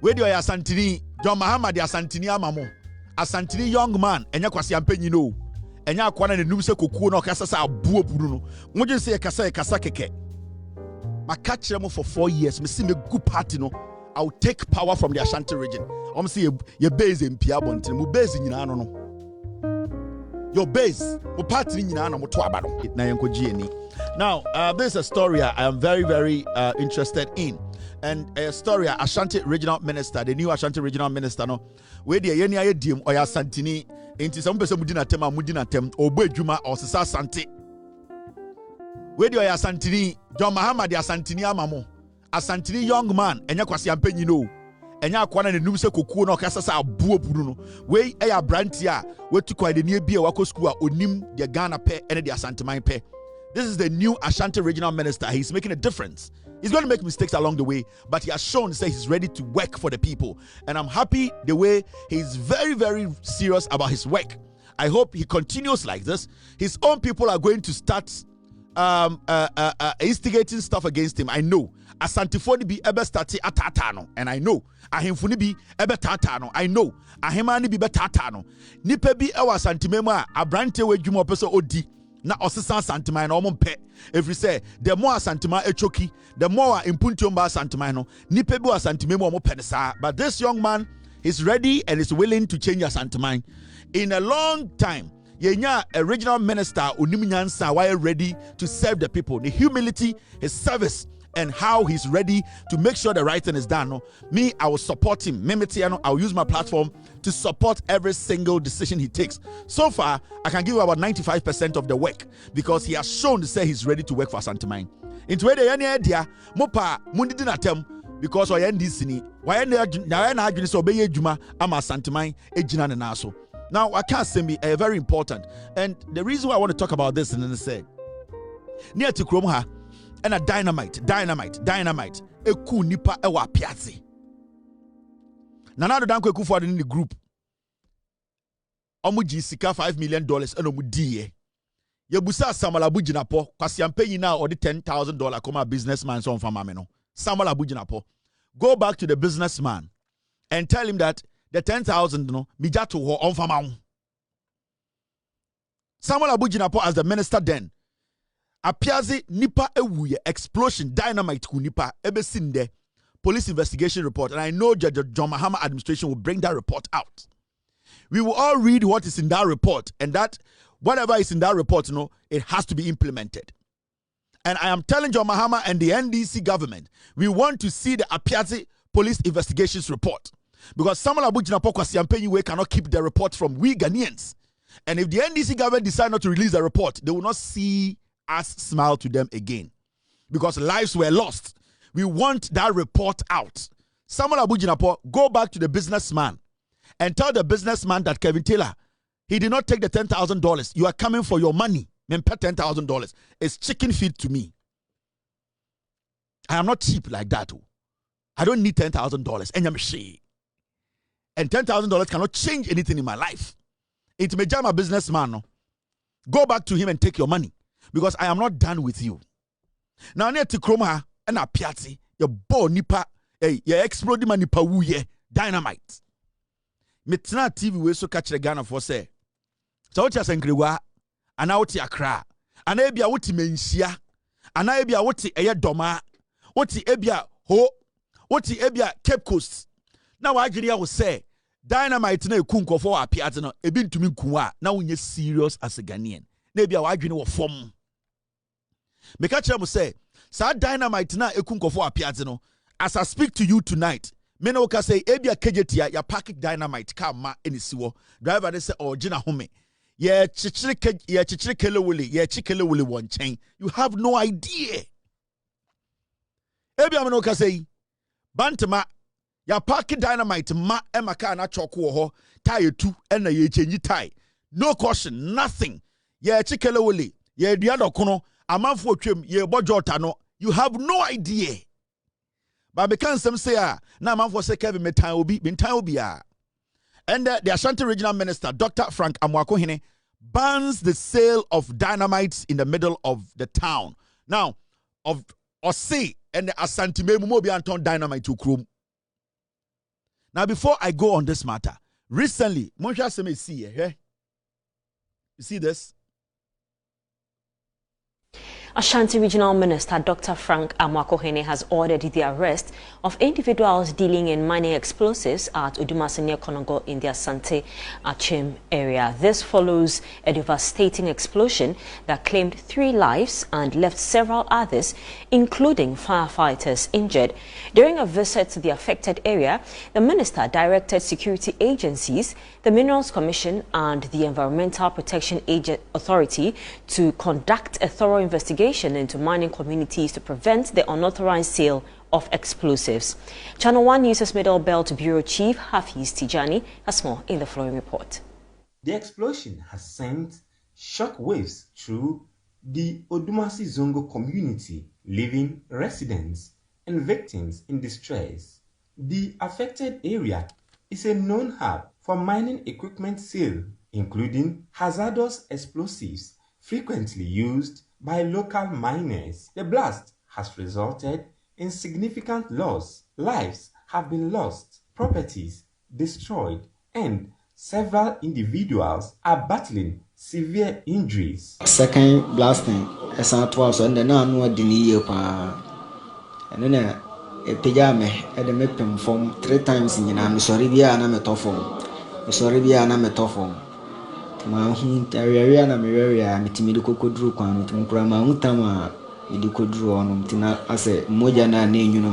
Where do you Asantini? John Mahama the Asantini amamo. Asantini young man. Enya kwasi ampenyi no. Enya akwana ne numse kokuo no kasa sa abuo buru no. Moje se kasa keke. Ma catch them for 4 years. Me see me good party no. I will take power from the Ashanti region. I'm see your base in Piabontin. Mu base in no. Your base. Mu party in no mo to abado. Na yenko GNE. Now, there's a story I am very, very interested in. And a story, Ashanti regional minister, the new Ashanti regional minister, no, where the Yeni Ayedim or Santini, into some person Mudina Tema, Mudina Tem, or Bejuma or Sisa Santi. Where do you Santini, John Mahama, the Asantini Amamo, a Santini young man, and Yakwasi Ampenyi no, and Yakwana and Numse Kukuno Casasa Buo Bruno, where a brantia, where to quite the near Bia Wako School, Onim, the Ghana Pe, and the Asantimine Pe. This is the new Ashanti regional minister. He's making a difference. He's going to make mistakes along the way, but he has shown to say he's ready to work for the people. And I'm happy the way he's very, very serious about his work. I hope he continues like this. His own people are going to start instigating stuff against him. I know. Asantifoni bi ebe stati atatano, and I know. Ahemfuni bi ebe tatano, I know. Ahemani bi betatano. Nipe bi ewa santimema abrante we dwuma opeso odi. Na osisa santima na ompe every say the more santima echoki the more impuntiomba santima no nipa bi santima mo penisa. But this young man is ready and is willing to change santima. In a long time yenya a regional minister onim nyansa why ready to serve the people, the humility, his service, and how he's ready to make sure the right thing is done. No, me, I will support him. Memetiano, I will use my platform to support every single decision he takes. So far, I can give about 95% of the work because he has shown to say he's ready to work for Santimine. Into where the any idea, mopa mundi dinatem because I end this ni. Why na agni so be juma ama Santimine ejina na naso. Now I can't say me very important, and the reason why I want to talk about this and then say near to Chrome ha. And a dynamite. Eku nipa ewa piazzi. Nanado DANQUAH Akufo Addo in the group. Omuji sika $5 million and omudiye. Yebusa Samuel Abujinapo. Kwasi ampeyi na or the $10,000 come a businessman so from Ameno. Samuel Abujinapo. Go back to the businessman and tell him that the 10,000 no mijato ho on famau. Samuel Abujinapo as the minister then. Apiazi nipa ewuye explosion dynamite ku nipa ebesinde police investigation report, and I know Judge John Mahama administration will bring that report out. We will all read what is in that report, and that whatever is in that report, it has to be implemented. And I am telling John Mahama and the NDC government, we want to see the Apiazi police investigations report, because Samuel Abujinapo Kwasi Ampenyi cannot keep the report from we Ghanaians. And if the NDC government decide not to release the report, they will not see us smile to them again, because lives were lost. We want that report out. Samuel Abujinapo, go back to the businessman and tell the businessman that Kevin Taylor, he did not take the $10,000. You are coming for your money. Men pay $10,000. It's chicken feed to me. I am not cheap like that. I don't need $10,000. And $10,000 cannot change anything in my life. It may jam a businessman. No? Go back to him and take your money, because I am not done with you. Now, near to Kroma and a piazzi, your bo nipa, you exploding my nipa wuye, dynamite. Metna TV we so catch the Ghana for say. So what you saying, and out ya cry, and ebia woti mensia, and ebia woti eye doma, woti ebia ho, woti ebia Cape Coast. Now I will say, dynamite na ekunko for a piazzi no, ebin to me kuwa, now when you're serious as a Ghanaian. Maybe I agree with form. Me catch them say, "Sa dynamite na ekunko for apiazi no." As I speak to you tonight, me no ka say, "Ebia kejetia ya pack dynamite car ma enisiwo." Driver they say, "Oh, jina home." Yeah, chichiri kele wuli one chain. You have no idea. Ebia me no ka say, "Bantama ya pack dynamite ma emaka na choko ho tie tu na ye change tie. No caution, nothing." Yeah, chikele wuli. Yeah, the other kono. Amanfo twem. Yeah, bojota no. You have no idea. But because some say na amanfo say Kevin metan obi ah. And the Ashanti Regional Minister, Dr. Frank Amwakohene, bans the sale of dynamites in the middle of the town. Now, of Ose and the Asante Memumobi Anton dynamite to Krum. Now, before I go on this matter, recently, Monsha Seme see here. You see this? Ashanti Regional Minister Dr. Frank Amakohene has ordered the arrest of individuals dealing in mining explosives at Odumase near Konongo in the Asante Akyem area. This follows a devastating explosion that claimed 3 lives and left several others, including firefighters, injured. During a visit to the affected area, the minister directed security agencies, the Minerals Commission and the Environmental Protection Authority to conduct a thorough investigation into mining communities to prevent the unauthorized sale of explosives. Channel 1 News' Middle Belt Bureau Chief Hafiz Tijani has more in the following report. The explosion has sent shock waves through the Odumase Zongo community, leaving residents and victims in distress. The affected area is a known hub for mining equipment sale, including hazardous explosives frequently used by local miners. The blast has resulted in significant loss. Lives have been lost, properties destroyed, and several individuals are battling severe injuries. Second blasting, and then I know and then a pajama at the mepim form 3 times in Yanam, sorry, be an ametofom, sorry, be an ametofom. My area and area, Mitimico could drew one, Mukrama Utama, Idico drew on Tina as a Mojana name, you know,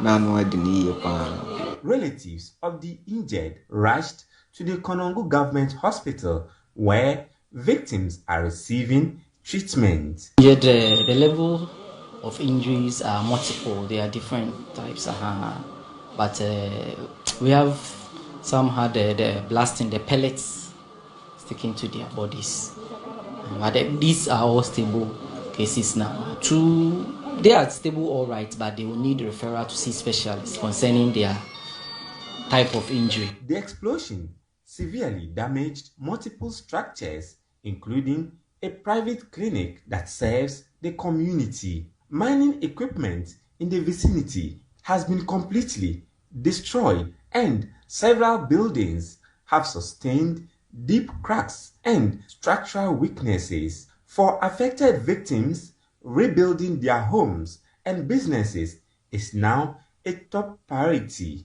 none were the Relatives of the injured rushed to the Konongo Government Hospital, where victims are receiving treatment. Yeah, the level of injuries are multiple. There are different types, but we have some had the blasting, the pellets sticking to their bodies. But these are all stable cases now. They are stable all right, but they will need referral to see specialists concerning their type of injury. The explosion severely damaged multiple structures, including a private clinic that serves the community. Mining equipment in the vicinity has been completely destroyed, and several buildings have sustained deep cracks and structural weaknesses. For affected victims, rebuilding their homes and businesses is now a top priority.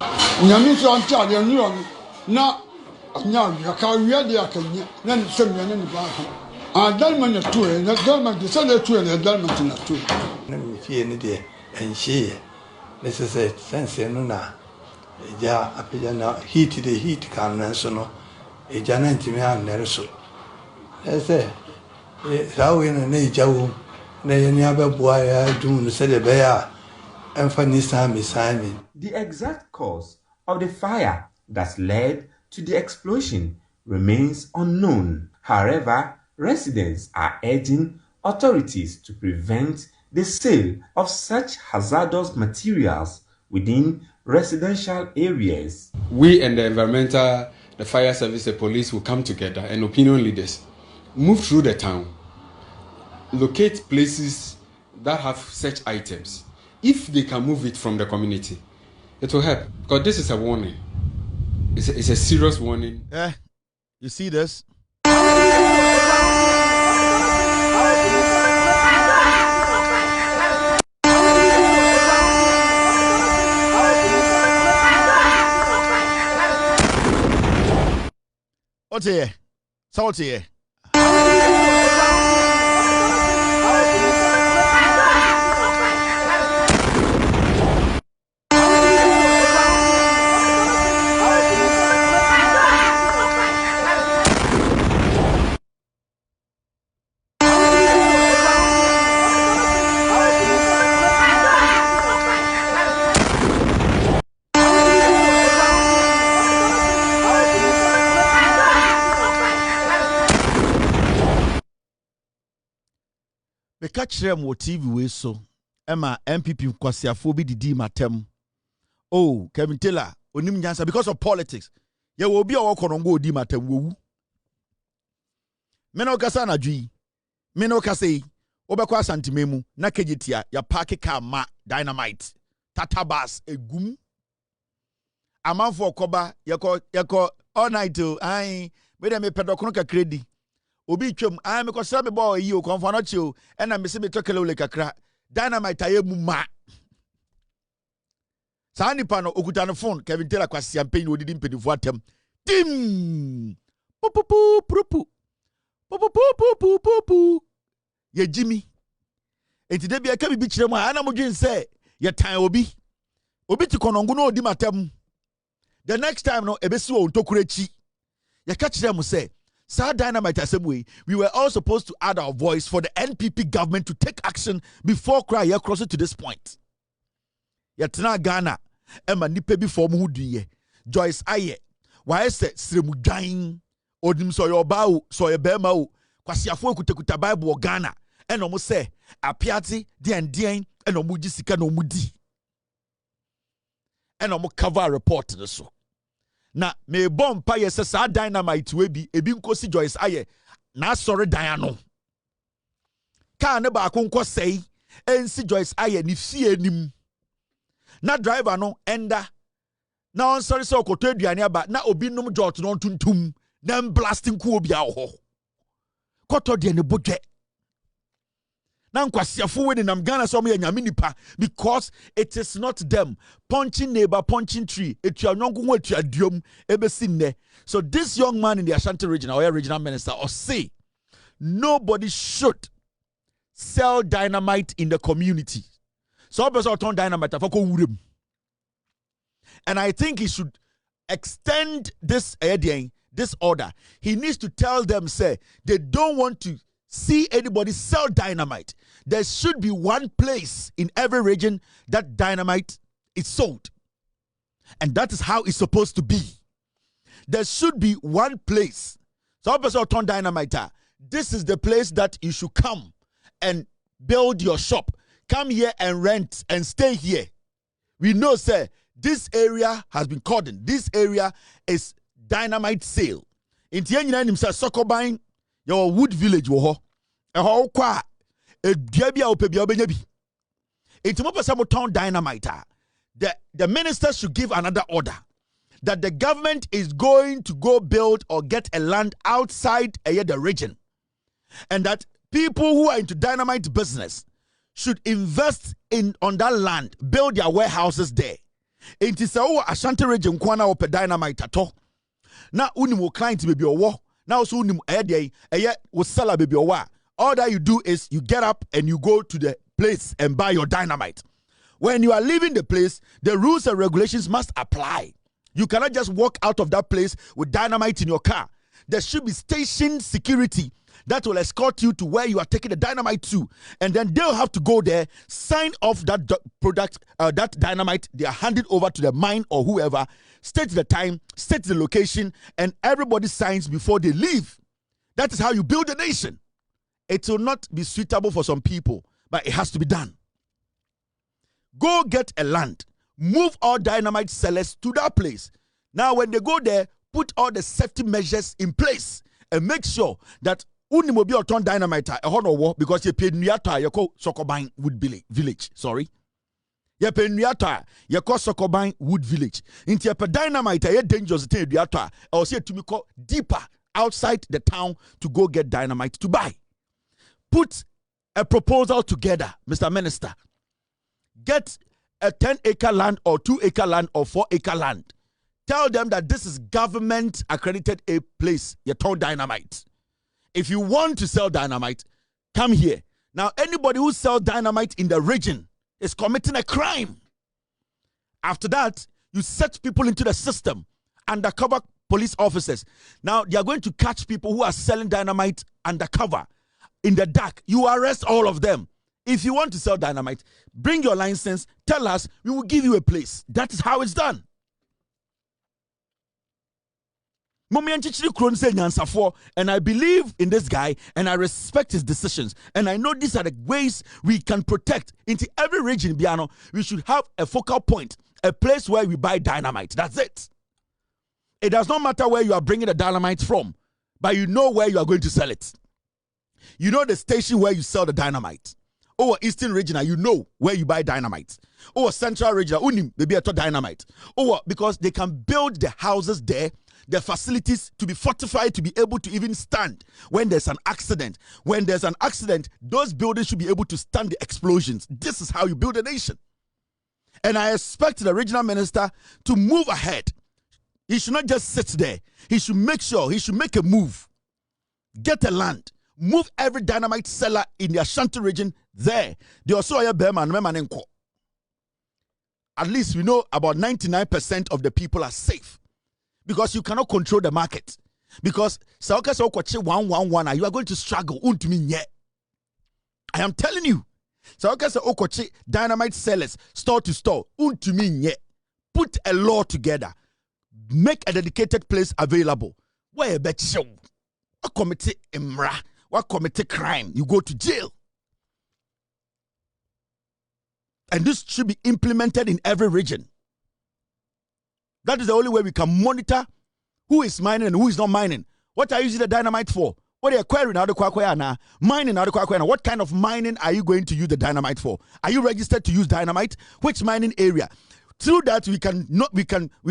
The exact cause of the fire that led to the explosion remains unknown. However, residents are urging authorities to prevent the sale of such hazardous materials within residential areas. We and the fire service, the police will come together, and opinion leaders move through the town, locate places that have such items. If they can move it from the community, it will help, because this is a warning. It's a serious warning. You see this? What's here? So what's here? Me catch them on TV way so. Emma MPP kwasiafo bi didi matem. Oh, Kevin Taylor, onim nyansa because of politics. Ye wo bi a wo konongo odi matem wo. Me no kasa na dwi. Me no kasa yi. Obekwa Ashanti memu na kejitia ya park car ma dynamite. Tata bus egum. man for koba yako all night to I me dem pedokono kakredi obi twam I me ko sra me boy yi o konfo no chi o e na me se me tokele ole kakra dynamite aye mu ma sa nipa no okuta no phone Kevin Taylor kwasi campaign odidi mpedifo atem tim pupupu pupu pupupu pupu ye Jimmy enti de bia ka bibi kire mu ana modwen se ye tan obi ti konongo no odi matem the next time no ebesi wo ntokurechi ye ka kire mu se sa dynamite assembly we were all supposed to add our voice for the NPP government to take action before Cries ye cross it to this point ye tena Ghana ema nipa bi form hu duye Joyce Aye why say sremudwan odim so yo ba o so ye bema o kwasiafo ekutakuta Bible o Ghana and almost say apiati dien and omu ji sika no mudi and omu cover report so na me bomb pa yes sa dynamite we bi ebi nkosi Joyce Aye na sorry dan no ka ne ba ko sei ensi Joyce Aye ni fie nim na driver no enda na on sorry so okoto aduane aba na obi num jot no tuntum na blasting ku obi a ho koto de ne bodwe na nkwasiafo we nam Ghana so me nyame nipa because it is not them punching neighbor punching tree etua nyonko ho etua duom ebesi nne. So this young man in the Ashanti region, our regional minister, or say nobody should sell dynamite in the community. So person turn dynamite for ko wurem. And I think he should extend this order. He needs to tell them, say, they don't want to see anybody sell dynamite. There should be one place in every region that dynamite is sold. And that is how it's supposed to be. There should be one place. So person turn dynamite. This is the place that you should come and build your shop. Come here and rent and stay here. We know, sir, this area has been cordoned. This area is dynamite sale. In Tianyina nimsa Sokoban, your wood village wo ho. E ho kwa e dua bia opebia obenya bi. Intimo pesa mo town dynamite. The minister should give another order that the government is going to go build or get a land outside the region. And that people who are into dynamite business should invest on that land, build their warehouses there. It is a Ashanti region kwana ope dynamite ato. Na unimu client baby owo. Na also unimu sell baby owa. All that you do is you get up and you go to the place and buy your dynamite. When you are leaving the place, the rules and regulations must apply. You cannot just walk out of that place with dynamite in your car. There should be station security that will escort you to where you are taking the dynamite to. And then they'll have to go there, sign off that product, that dynamite. They are handed over to the mine or whoever, state the time, state the location, and everybody signs before they leave. That is how you build a nation. It will not be suitable for some people, but it has to be done. Go get a land. Move all dynamite sellers to that place. Now, when they go there, put all the safety measures in place and make sure that unimobi or turn dynamite a hono war because you paid Nuata Yako Sokoban Wood Village. Sorry. You paid Nuata Yako Sokoban Wood Village. Into a dynamite, a dangerous thing, Nuata. I will say to me, call deeper outside the town to go get dynamite to buy. Put a proposal together, Mr. Minister. Get a 10-acre land or 2-acre land or 4-acre land. Tell them that this is government accredited a place. You told dynamite. If you want to sell dynamite, come here. Now, anybody who sells dynamite in the region is committing a crime. After that, you set people into the system, undercover police officers. Now, they are going to catch people who are selling dynamite undercover in the dark. You arrest all of them. If you want to sell dynamite, bring your license, tell us, we will give you a place. That is how it's done. And I believe in this guy and I respect his decisions. And I know these are the ways we can protect. Into every region, Biano, we should have a focal point, a place where we buy dynamite. That's it. It does not matter where you are bringing the dynamite from, but you know where you are going to sell it. You know the station where you sell the dynamite. Or Eastern region, you know where you buy dynamite. Or Central region, unim maybe a dynamite. Or because they can build the houses there, the facilities to be fortified to be able to even stand when there's an accident. When there's an accident, those buildings should be able to stand the explosions. This is how you build a nation. And I expect the regional minister to move ahead. He should not just sit there. He should make sure, he should make a move. Get a land. Move every dynamite seller in the Ashanti region there. They also are Beman. At least we know about 99% of the people are safe. Because you cannot control the market. Because you are going to struggle. I am telling you. Dynamite sellers, store to store. Put a law together. Make a dedicated place available. Where bet show? What commit imra? What commit crime? You go to jail. And this should be implemented in every region. That is the only way we can monitor who is mining and who is not mining. What are you using the dynamite for? What are you acquiring out of mining out of what kind of mining are you going to use the dynamite for? Are you registered to use dynamite? Which mining area? Through that we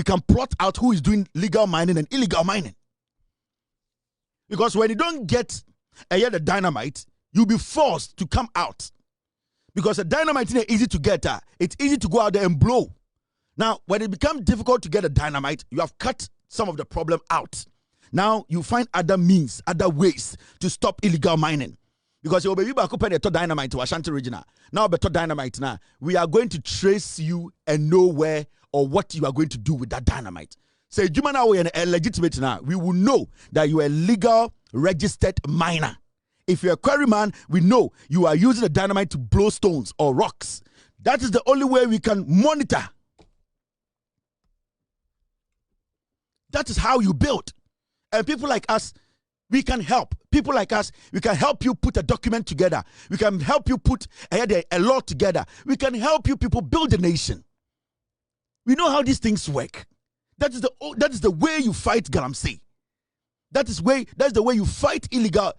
can plot out who is doing legal mining and illegal mining. Because when you don't get the dynamite, you'll be forced to come out. Because the dynamite is easy to get. It's easy to go out there and blow. Now, when it becomes difficult to get a dynamite, you have cut some of the problem out. Now, you find other means, other ways to stop illegal mining. Because you will be back up dynamite to Ashanti region. Now, better dynamite now. We are going to trace you and know where or what you are going to do with that dynamite. Say, Jumana, we are legitimate now. We will know that you are a legal, registered miner. If you're a quarryman, we know you are using the dynamite to blow stones or rocks. That is the only way we can monitor. That is how you build. And people like us, we can help. People like us, we can help you put a document together. We can help you put a law together. We can help you people build a nation. We know how these things work. That is the way you fight Galamsey. That's the way you fight the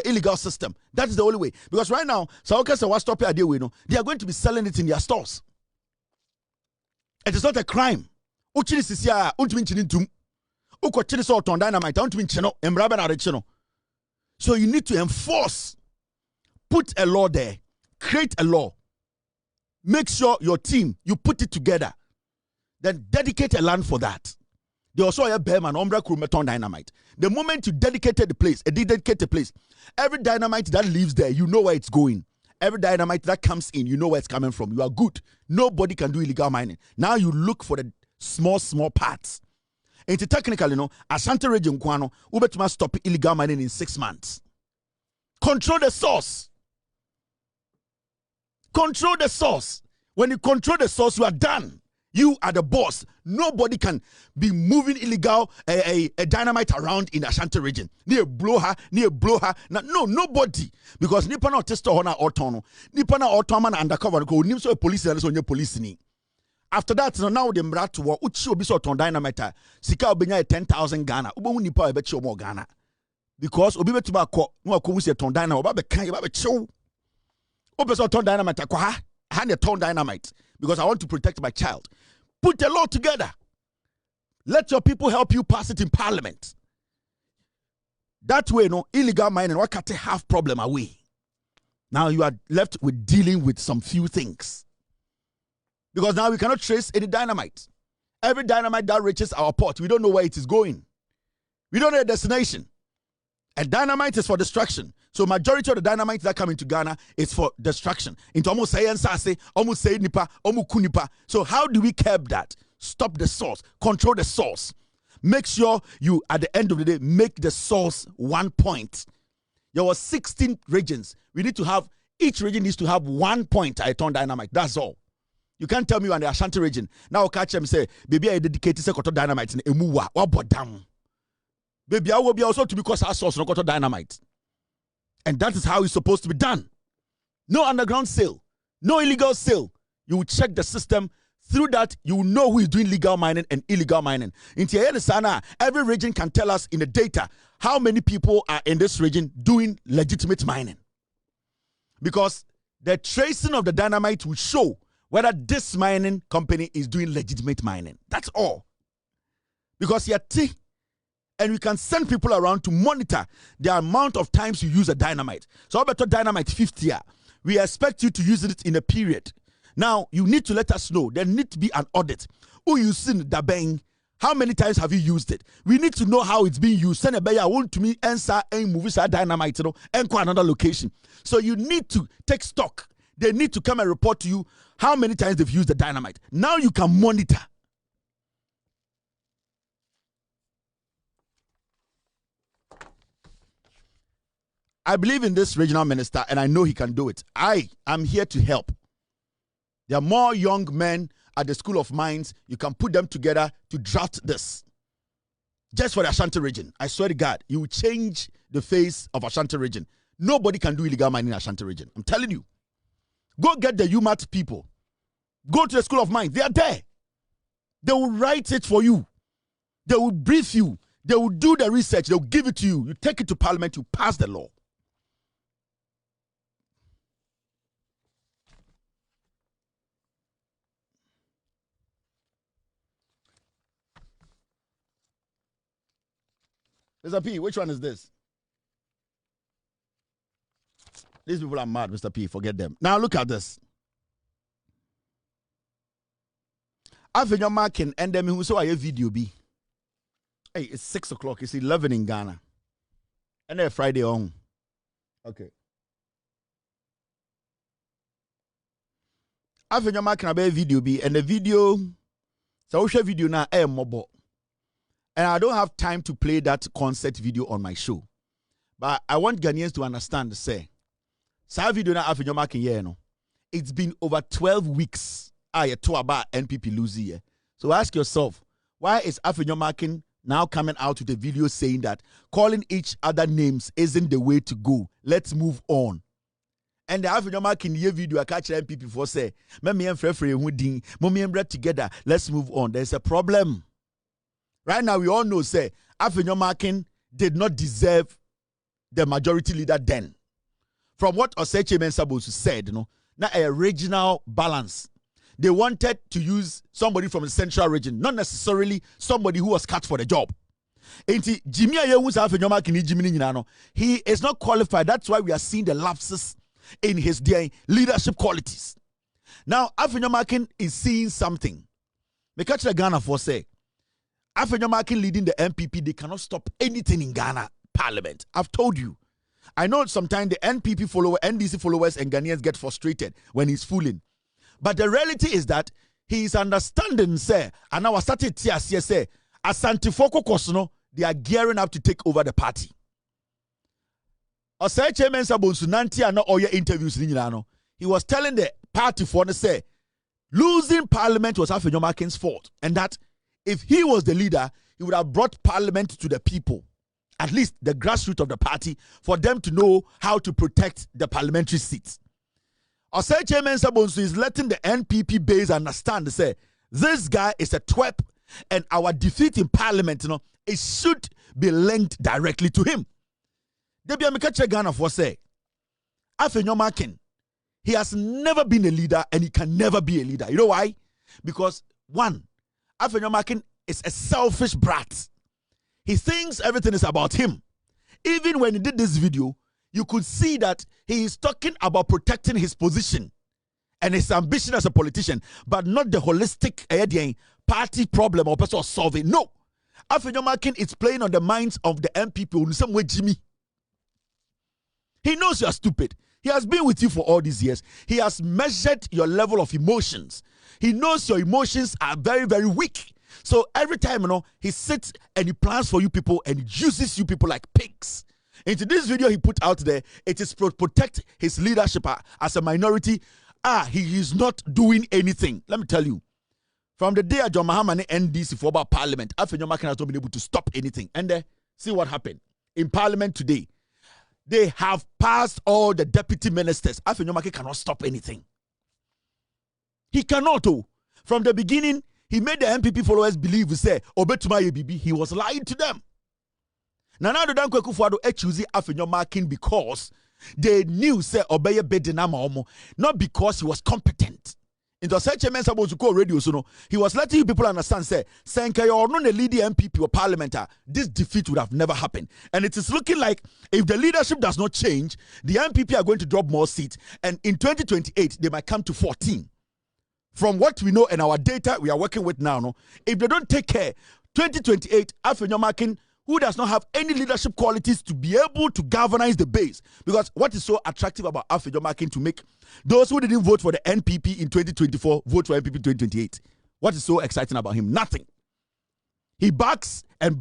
illegal system. That is the only way. Because right now, they are going to be selling it in their stores. It is not a crime. So you need to enforce. Put a law there. Create a law. Make sure your team, you put it together. Then dedicate a land for that. They also have Beman, Umbra Krumeton dynamite. The moment you dedicate the place, every dynamite that leaves there, you know where it's going. Every dynamite that comes in, you know where it's coming from. You are good. Nobody can do illegal mining. Now you look for the small parts. And technically, Ashanti region, we must stop illegal mining in 6 months. Control the source. Control the source. When you control the source, you are done. You are the boss. Nobody can be moving illegal a dynamite around in the Ashanti region. Near blow her. No, nobody. Because nipa na test hona autono. Nipa na automan undercover ko nim so police and so police ni. After that, now the mrat war uchi obi so ton dynamite. Sika obenya 10,000 Ghana. Ubo nipa e be chi omo Ghana. Because obi betima akọ no akọ wusi ton dynamite oba be kan oba be chiw. Obi so ton dynamite akọ ha. I had a ton dynamite because I want to protect my child. Put a law together. Let your people help you pass it in parliament. That way, illegal mining, what can take half problem away? Now you are left with dealing with some few things. Because now we cannot trace any dynamite. Every dynamite that reaches our port, we don't know where it is going. We don't know the destination. And dynamite is for destruction. So majority of the dynamite that come into Ghana is for destruction. Into almost say ensase, almost say nipa, almost kunipa. So how do we curb that? Stop the source. Control the source. Make sure you, at the end of the day, make the source 1 point. There were 16 regions. We need to have, each region needs to have 1 point at a ton dynamite. That's all. You can't tell me you're in the Ashanti region. Now catch them say, baby, I dedicated to dynamite in Emuwa. What about them? Baby, I will be also to because our source not dynamite. And that is how it's supposed to be done. No underground sale. No illegal sale. You will check the system. Through that, you will know who is doing legal mining and illegal mining. In Tiayana, every region can tell us in the data how many people are in this region doing legitimate mining. Because the tracing of the dynamite will show whether this mining company is doing legitimate mining. That's all. Because you're and we can send people around to monitor the amount of times you use a dynamite. So I better dynamite 50 year. We expect you to use it in a period. Now, you need to let us know. There need to be an audit. Who you seen the bang? How many times have you used it? We need to know how it's being used. Send a bay, I want to me answer and movies dynamite, and go another location. So you need to take stock. They need to come and report to you how many times they've used the dynamite. Now you can monitor. I believe in this regional minister, and I know he can do it. I am here to help. There are more young men at the School of Mines. You can put them together to draft this. Just for the Ashanti region. I swear to God, you will change the face of Ashanti region. Nobody can do illegal mining in Ashanti region. I'm telling you. Go get the UMAT people. Go to the School of Mines. They are there. They will write it for you. They will brief you. They will do the research. They will give it to you. You take it to Parliament. You pass the law. Mr. P, which one is this? These people are mad, Mr. P. Forget them. Now look at this. Afenyo Markin and them who saw a video be. Hey, it's 6 o'clock. It's 11 in Ghana. And then Friday on. Okay. Afenyo Markin a video be, and the video, so we share video now mobile. And I don't have time to play that concert video on my show. But I want Ghanaians to understand, say, sa video na Afenyo Markin here, no. It's been over 12 weeks. To about NPP losing here. So ask yourself, why is Afenyo Markin now coming out with a video saying that calling each other names isn't the way to go? Let's move on. And the Afenyo Markin here video I catch NPP for say, together, let's move on. There's a problem. Right now, we all know, say, Afenyo Markin did not deserve the majority leader then. From what SHAMÈ NPP said, now a regional balance. They wanted to use somebody from the central region, not necessarily somebody who was cut for the job. He is not qualified. That's why we are seeing the lapses in his leadership qualities. Now, Afenyo Markin is seeing something. Me catch the Ghana for say, Afenyo Markin leading the NPP, they cannot stop anything in Ghana Parliament. I've told you. I know sometimes the NPP followers, NDC followers, and Ghanaians get frustrated when he's fooling. But the reality is that he is understanding, say, and now I started to say, Ashanti Foko Kosono, they are gearing up to take over the party. SHAMÈ NPP interviews, he was telling the party for to say, losing Parliament was Afenyo Markin's fault, and that if he was the leader, he would have brought Parliament to the people, at least the grassroots of the party, for them to know how to protect the parliamentary seats. SHAMÈ NPP is letting the NPP base understand, say, this guy is a twerp, and our defeat in Parliament, it should be linked directly to him. Debi Amikache Ghana for say, Afenyo Markin, he has never been a leader, and he can never be a leader. You know why? Because, one, Afenyo Markin is a selfish brat. He thinks everything is about him. Even when he did this video, you could see that he is talking about protecting his position and his ambition as a politician, but not the holistic party problem or person solving. No. Afenyo Markin is playing on the minds of the NPP in some way, Jimmy. He knows you are stupid. He has been with you for all these years. He has measured your level of emotions. He knows your emotions are very, very weak. So every time, he sits and he plans for you people and he uses you people like pigs. Into this video he put out there, it is to protect his leadership as a minority. He is not doing anything. Let me tell you. From the day John Mahama and NDC for about Parliament, Afenyo Markin has not been able to stop anything. And see what happened. In Parliament today, they have passed all the deputy ministers. Afenyo Markin cannot stop anything. He cannot. From the beginning, he made the NPP followers believe, say, Obetuma Yebibi, he was lying to them. Now the DANQUAH Akufo Addo choosing Afenyo Markin because They knew say obey bedinama not because he was competent. In the such a man supposed to call radio, so no, he was letting people understand say, Senka or non a leading MPP or parliamentar, this defeat would have never happened. And it is looking like if the leadership does not change, the MPP are going to drop more seats, and in 2028 they might come to 14. From what we know and our data we are working with now, no, if they don't take care, 2028 Afenyo Markin, who does not have any leadership qualities to be able to galvanize the base. Because what is so attractive about Afenyo Markin to make those who didn't vote for the NPP in 2024 vote for NPP 2028? What is so exciting about him? Nothing. He backs and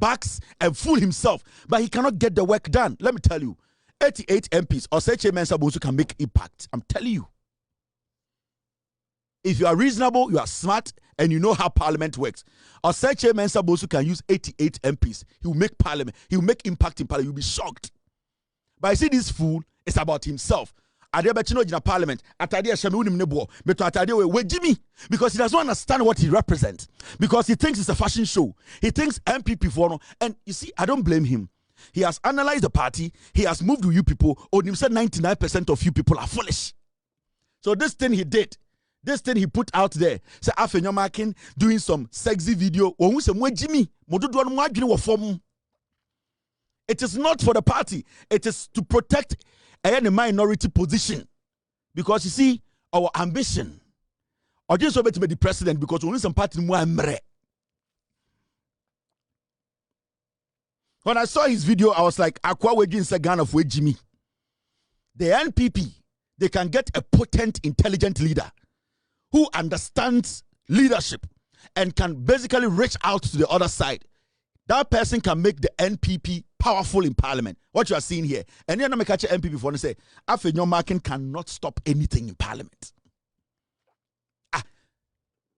fool himself, but he cannot get the work done. Let me tell you, 88 MPs or such a man can make impact. I'm telling you. If you are reasonable, you are smart, and you know how parliament works, or such a man can use 88 MPs. He will make parliament. He will make impact in parliament. You'll be shocked. But I see this fool, it's about himself. Because he does not understand what he represents. Because he thinks it's a fashion show. He thinks MPP for, and you see, I don't blame him. He has analyzed the party. He has moved with you people. Obinim said 99% of you people are foolish. So this thing he did, this thing he put out there, say Afenyo Markin doing some sexy video. It is not for the party. It is to protect a minority position. Because you see, our ambition, or just to be the president, because we need some party more. When I saw his video, I was like, Akwa Wejin Sagan of Jimmy. The NPP, they can get a potent, intelligent leader who understands leadership and can basically reach out to the other side. That person can make the NPP powerful in parliament. What you are seeing here. And then I catch an NPP for to say, Afenyo Markin cannot stop anything in parliament.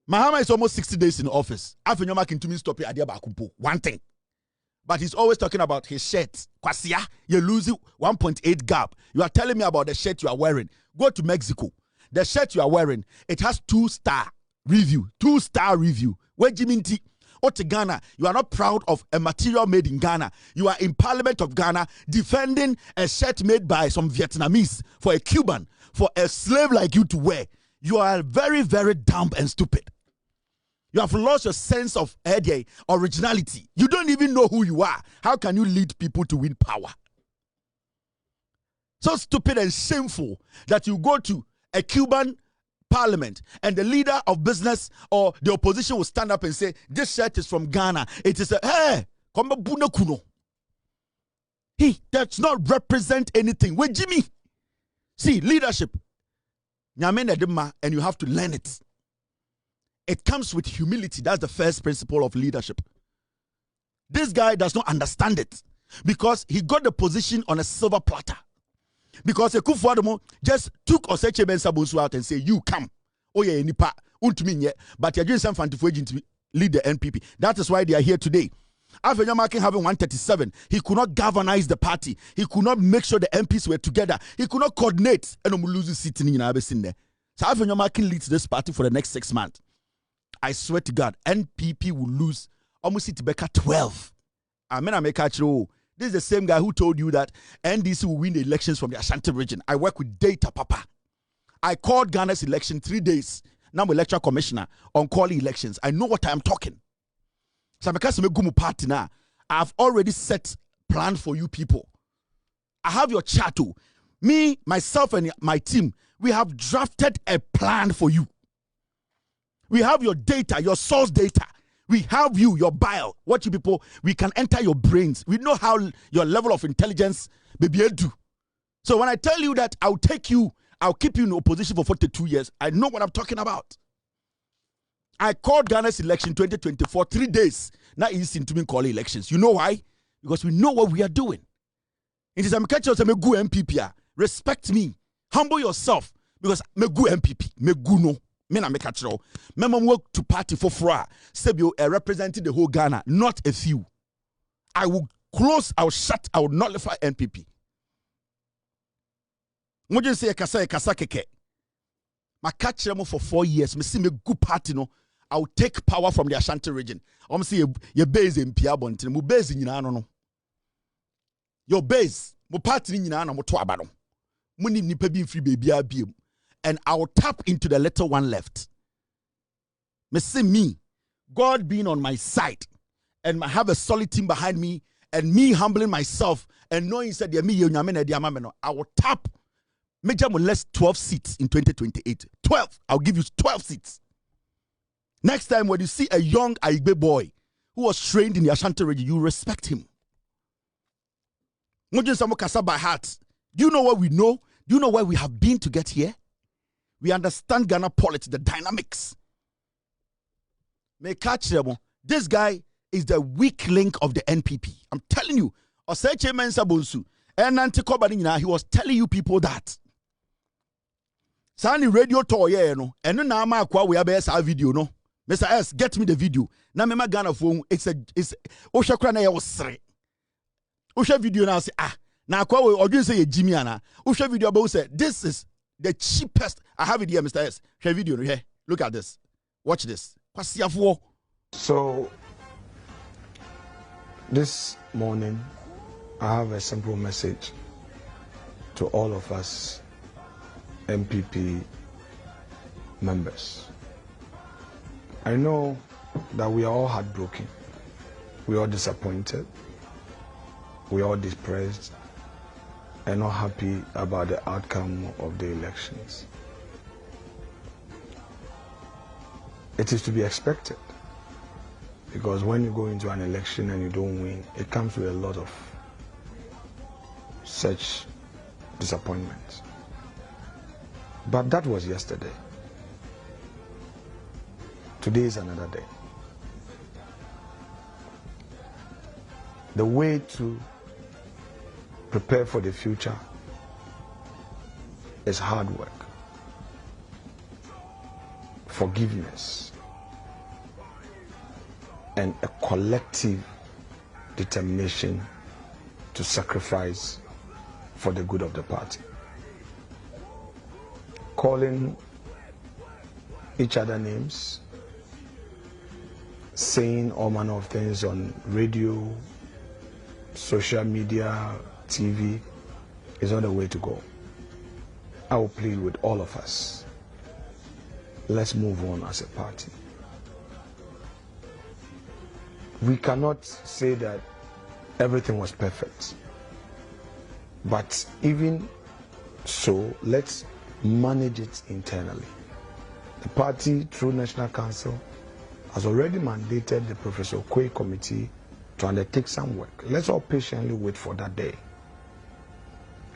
Mahama is almost 60 days in office. Afenyo Markin to me stop it at Akumpo. One thing. But he's always talking about his shirt. Kwasia, you're losing 1.8 gap. You are telling me about the shirt you are wearing. Go to Mexico. The shirt you are wearing, it has 2-star review. 2-star review. Where Jiminti? Or to Ghana, you are not proud of a material made in Ghana. You are in Parliament of Ghana defending a shirt made by some Vietnamese for a Cuban, for a slave like you to wear. You are very, very dumb and stupid. You have lost your sense of originality. You don't even know who you are. How can you lead people to win power? So stupid and shameful that you go to a Cuban parliament and the leader of business or the opposition will stand up and say, this shirt is from Ghana. It is a, hey, he does not represent anything. Wait, Jimmy. See, leadership. And you have to learn it. It comes with humility. That's the first principle of leadership. This guy does not understand it because he got the position on a silver platter. Because Akufo Addo just took Oseche Ben Sabosu out and say, you come. Oh yeah, nipa, but you're doing something to lead the NPP. That is why they are here today. Afenyo Markin having 137, he could not galvanize the party. He could not make sure the MPs were together. He could not coordinate. And I'm losing sitting in there. So Afenyo Markin leads this party for the next 6 months. I swear to God, NPP will lose almost it back at 12. I make a this is the same guy who told you that NDC will win the elections from the Ashanti region. I work with data, Papa. I called Ghana's election 3 days. Now I'm a electoral commissioner on calling elections. I know what I'm talking. So because I'm a gumu party now, I've already set plan for you people. I have your chat too. Me, myself, and my team, we have drafted a plan for you. We have your data, your source data. We have you, your bile. What you people, we can enter your brains. We know how your level of intelligence may be able to. So when I tell you that I'll take you, I'll keep you in opposition for 42 years, I know what I'm talking about. I called Ghana's election 2024 3 days. Now it's into me calling elections. You know why? Because we know what we are doing. It is a MPP. Respect me. Humble yourself. Because me go MPP. Me go no. Me na make a chiro. Me work to party for fra. Sebio representing the whole Ghana, not a few. I will close, I will shut, I will nullify NPP. Mo just say kasa keke. Ma catch them for 4 years. Me see me good party no. I will take power from the Ashanti region. I'm see your base in Piabontin. Mo base in no. Your base, mo party in no mo to abano. Muni nipa bi free baby abiem. And I'll tap into the little one left. Me see me, God being on my side, and I have a solid team behind me, and me humbling myself and knowing said I will tap Major molest 12 seats in 2028. 12. I'll give you 12 seats. Next time when you see a young Igbe boy who was trained in the Ashanti region, you respect him. Not just some Kasa by heart. Do you know what we know? Do you know where we have been to get here? We understand Ghana politics, the dynamics. May catch them. This guy is the weak link of the NPP. I'm telling you. Oseche Mensa Bonsu. He was telling you people that. Sani radio tour no. And na ma kwa we have video no. Mr. S, get me the video. Na me ma Ghana phone. It's Osha kra na ye osre. Osha video na say na kwa we odun say ye Jimmy ana. Osha video about say this is the cheapest. I have it here, Mr. S. Share video no here. Look at this. Watch this. So this morning I have a simple message to all of us MPP members. I know that we are all heartbroken, we are all disappointed, we are all depressed and not happy about the outcome of the elections. It is to be expected, because when you go into an election and you don't win, it comes with a lot of such disappointments. But that was yesterday. Today is another day. The way to prepare for the future is hard work, forgiveness, and a collective determination to sacrifice for the good of the party. Calling each other names, saying all manner of things on radio, social media, TV is not the way to go. I will plead with all of us. Let's move on as a party. We cannot say that everything was perfect. But even so, let's manage it internally. The party, through National Council, has already mandated the Professor Okoye Committee to undertake some work. Let's all patiently wait for that day.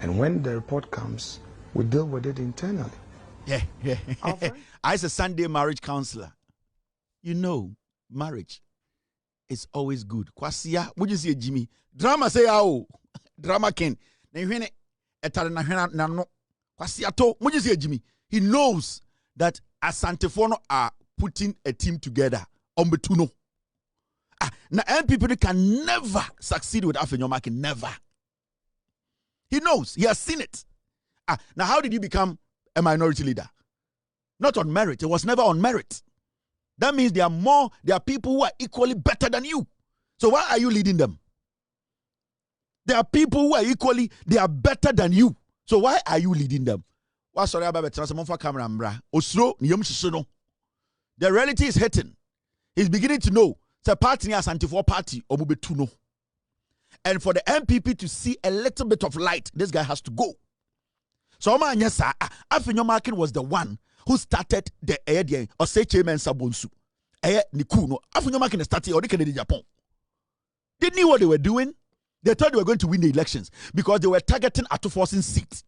And when the report comes, we deal with it internally. Yeah. I as a Sunday marriage counselor, you know, marriage is always good. Kwasia, would you see Jimmy? Drama say drama king. Kwasia to, would you see Jimmy? He knows that Asantefono are putting a team together on Betuno. Now NPP can never succeed with Afenyo Markin, never. He knows, he has seen it. Now how did he become a minority leader? Not on merit. It was never on merit. That means there are people who are equally better than you. So why are you leading them? There are people who are better than you. So why are you leading them? The reality is hitting. He's beginning to know. It's a party as anti-4 party. And for the MPP to see a little bit of light, this guy has to go. So Afenyo Markin was the one who started the idea or say chairman Sabonsu. Afenyo Markin started or they Japan. They knew what they were doing. They thought they were going to win the elections because they were targeting Atuforcing seats.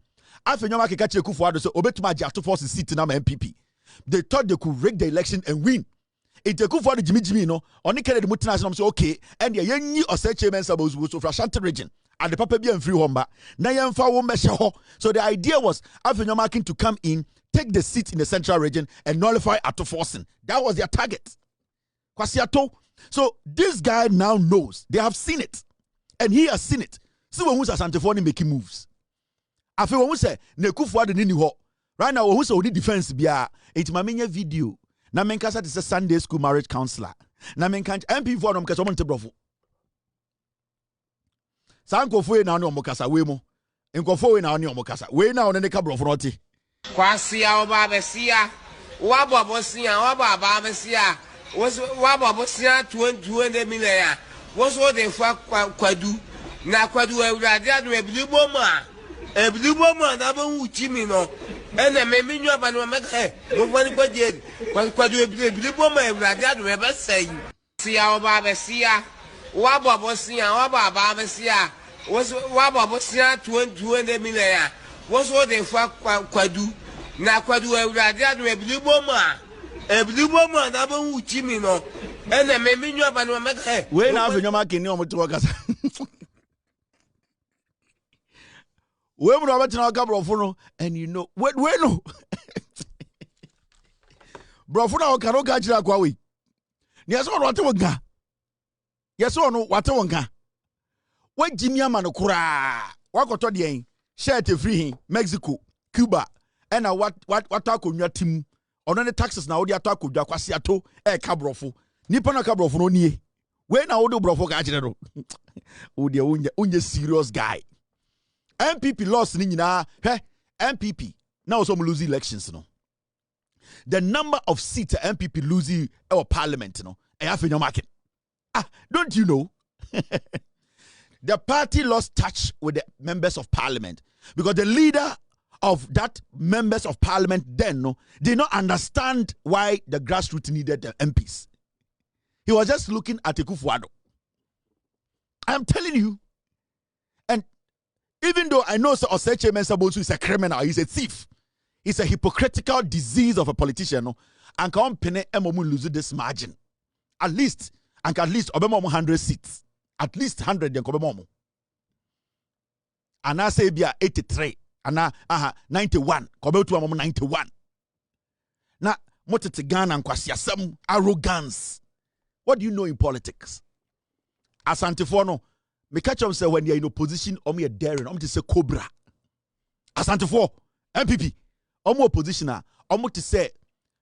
Afenyo Markin catch Akufo Addo so obetumaji Atuforcing seat in MPP. They thought they could rig the election and win. It Akufo Addo Jimmy no only Kennedy Mutina say okay and the yenyi or say chairman Sabonsu so for Ashanti region. And the papa be and free homba. So the idea was Afenyo Markin to come in, take the seat in the central region, and nullify Atuforcing. That was their target. So this guy now knows. They have seen it. And he has seen it. See when who's Asantefoni making moves. Afenyo who say Akufo Addo ni ho. Right now who say defense bia it mamenye video. Na menkasa is a Sunday school marriage counselor. Na menkanch MP for nom kaso monte brofo. Sanko fue na no mokasa we mo nkofo we na oni omokasa we na one ne ka brofo roti kwasia oba besia wabobosia wababa besia wabobosia 20 million woso de fa kwadu na kwadu awurade adu ebilibomo na ba wuchi mi no ene me minyu aba no meka mo fani kwadu ebilibomo awurade adu e be sai sia oba besia wabobosia wababa besia wabobosia 20 million woso de fa kwadu na kwadu awurade adu ebilibomo na ba wuchi mi no ene me minyu aba no meka we na Afenyo Markin ni omoto wakasa we mu na betina ka brofo no and you know we no brofo na ka no ka kira kwa we ni eso no wate wonka yeso no wate wonka we jimi ama no kura wakoto de en shirt free hin Mexico Cuba and what akonwa tim ono ne taxes na wo de ato akodwa kwase ato ka brofo nipa na ka brofo no nie we na wo do brofo ka kire no wo de unye serious guy MPP lost ni nyina MPP now some lose elections no the number of seats MPP losing our parliament no Afenyo Markin don't you know the party lost touch with the members of parliament because the leader of that members of parliament then no did not understand why the grassroots needed the MPs. He was just looking at Akufo Addo. I'm telling you. And even though I know SHAMè is a criminal, he's a thief, it's a hypocritical disease of a politician, no, and can pene lose this margin. At least 100 seats. At least 100 and I say be 83. And 91. Kobe to 91. Na motete Ghana and kwasiasam arrogance. What do you know in politics? Ashanti for no. Me catch up say when you're in opposition, me a daring, to say cobra. Ashanti for MPP. Oppositioner, to say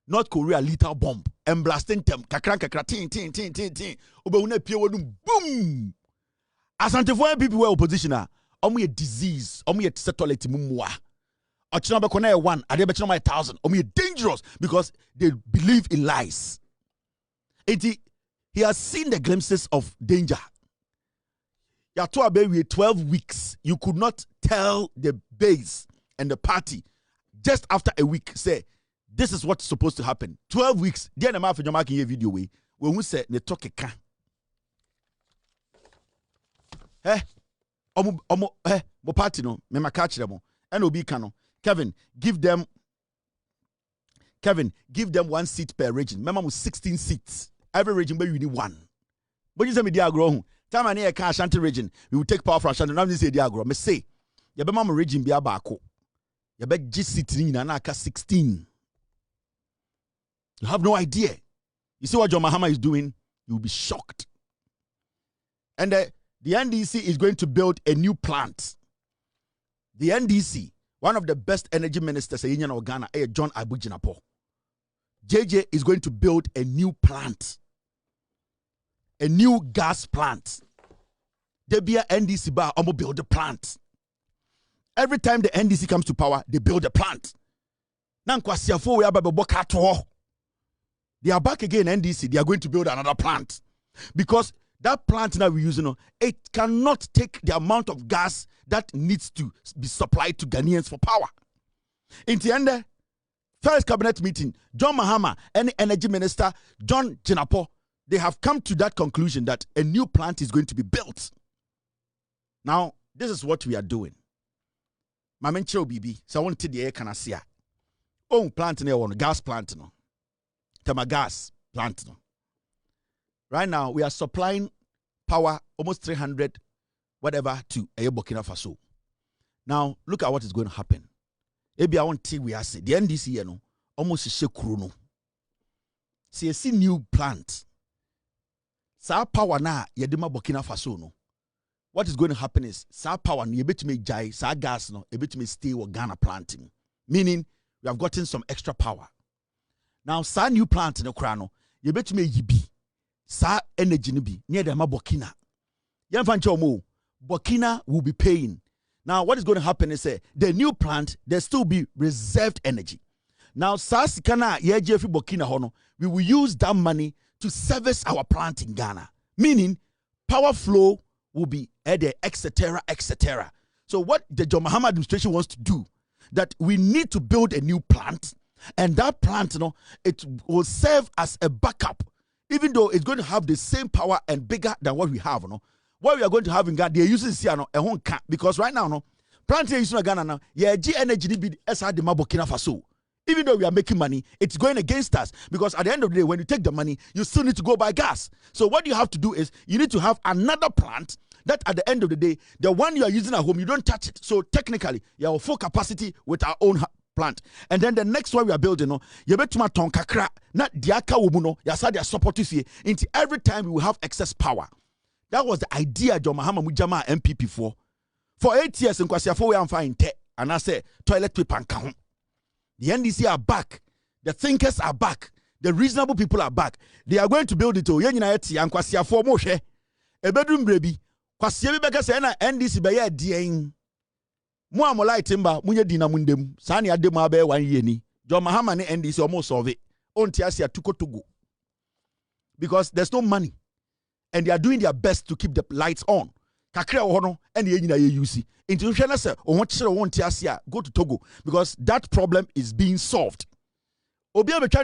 North Korea lethal bomb. And blasting them. Kakran tin. Ube une pie wodum boom. Ashanti for MPP were oppositioner. A disease, a toilet mumwa. Ochina bekona 1, ade bechina 1,000. Dangerous because they believe in lies. He has seen the glimpses of danger. Ya to abe 12 weeks. You could not tell the base and the party just after a week say this is what's supposed to happen. 12 weeks. Dear na Afenyo Markin a video we when we say ne talk ka. Mo party no me makach them and obi kano Kevin give them 1 seat per region. Remember 16 seats. Every region where you need 1. But you say me dia grow. Time I ka Ashanti region, we will take power from Ashanti. Now me say dia grow. Me say ya be mama region bia baako. Ya be G seat ni na ka 16. You have no idea. You see what Mahama is doing? You will be shocked. And the NDC is going to build a new plant. The NDC, one of the best energy ministers in Ghana, John Abujinapo. JJ is going to build a new plant. A new gas plant. There be a NDC bar, build a plant. Every time the NDC comes to power, they build a plant. They are back again, NDC. They are going to build another plant. Because that plant now we're using, it cannot take the amount of gas that needs to be supplied to Ghanaians for power. In the end, first cabinet meeting, John Mahama and energy minister John Jinapo, they have come to that conclusion that a new plant is going to be built. Now, this is what we are doing. Mamencho Bibi, so I want to the air can I see oh plant in there, gas plant no. Tema gas plant no. Right now, we are supplying power almost 300 whatever to Burkina Faso. Now, look at what is going to happen. Maybe I want to we are say the NDC you know almost shekuru no. See a new plant. Sa power na yedema Burkina Faso no. What is going to happen is sa power no yebet me jai sa gas no yebet me stay with Ghana planting. Meaning we have gotten some extra power. Now sa new plant no kra no yebet me yibi. Sa energy no bi near the Burkina. Burkina will be paying. Now, what is going to happen is the new plant, there still be reserved energy. Now, Sasikana, Yejefi Burkina Hono, we will use that money to service our plant in Ghana. Meaning, power flow will be etc., etc. So what the John Mahama administration wants to do, that we need to build a new plant, and that plant, it will serve as a backup, even though it's going to have the same power and bigger than what we have. What we are going to have in Ghana, they're using here, because right now, plant here using Ghana now, energy be as hard the Burkina Faso. Even though we are making money, it's going against us, because at the end of the day, when you take the money, you still need to go buy gas. So what you have to do is you need to have another plant that at the end of the day, the one you are using at home, you don't touch it. So technically, you have full capacity with our own plant. And then the next one we are building, you bet to ton kakra, not diaka wobuno, yasa their support to see into every time we will have excess power. That was the idea John Mahama Mujama MPP for 8 years in Kwasiafo we am fine te, and I say toilet paper and kahun. The NDC are back. The thinkers are back. The reasonable people are back. They are going to build it. Yenyina and Kwasiafo moshe. A bedroom baby. Kwasiabi beka say na NDC be ye dien. Mo amolai timba munye dina mundem. Sani ademu abe 1 year ni. John Mahama ni NDC almost solve it. Onti asia tuko togo. Because there's no money. And they are doing their best to keep the lights on. Kakra ohono and yenyina ye UC. Intuition say go to Togo, because that problem is being solved. Governance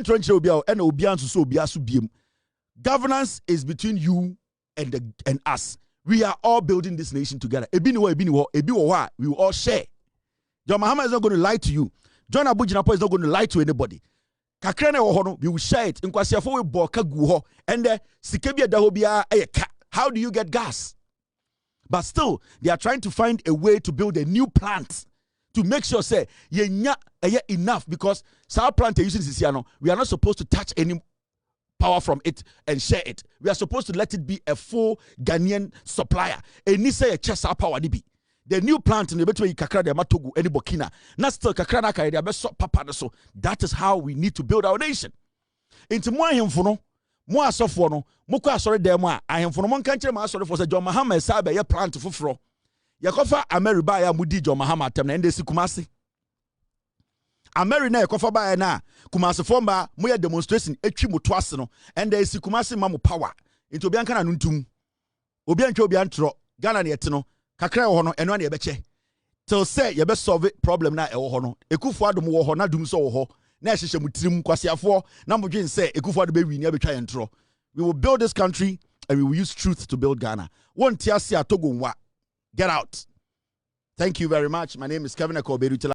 is between you and us. We are all building this nation together. We will all share. John Mahama is not going to lie to you. John Abu Jinapo is not going to lie to anybody. We will share it. How do you get gas? But still, they are trying to find a way to build a new plant to make sure, say, enough, because our plant using this year, we are not supposed to touch any power from it and share it. We are supposed to let it be a full Ghanaian supplier. And this say a chest power be. The new plant in the between Kakra de Matogu and Burkina. Not still Kakra Naka, they are best papa. So that is how we need to build our nation. Into more infono. Mo asofo no moko asore dem a ahemfo no mon kanche ma asore for say John Mahama esa be ye plant foforo yakofa Ameri ba ya mudi John Mahama atem na ndesi Kumasi Ameri na yakofa ba ya na Kumasi fomba mo ye demonstration etwi moto ase no ndesi Kumasi ma mo power into obi anka na nuntum obi antwa obi antro Ghana na yete no kakra ho no eno na ye beche till say ye be solve problem na e wo ho no Akufo Addo mo wo ho na dum so wo ho. We will build this country and we will use truth to build Ghana. Get out. Thank you very much. My name is Kevin Akoberu.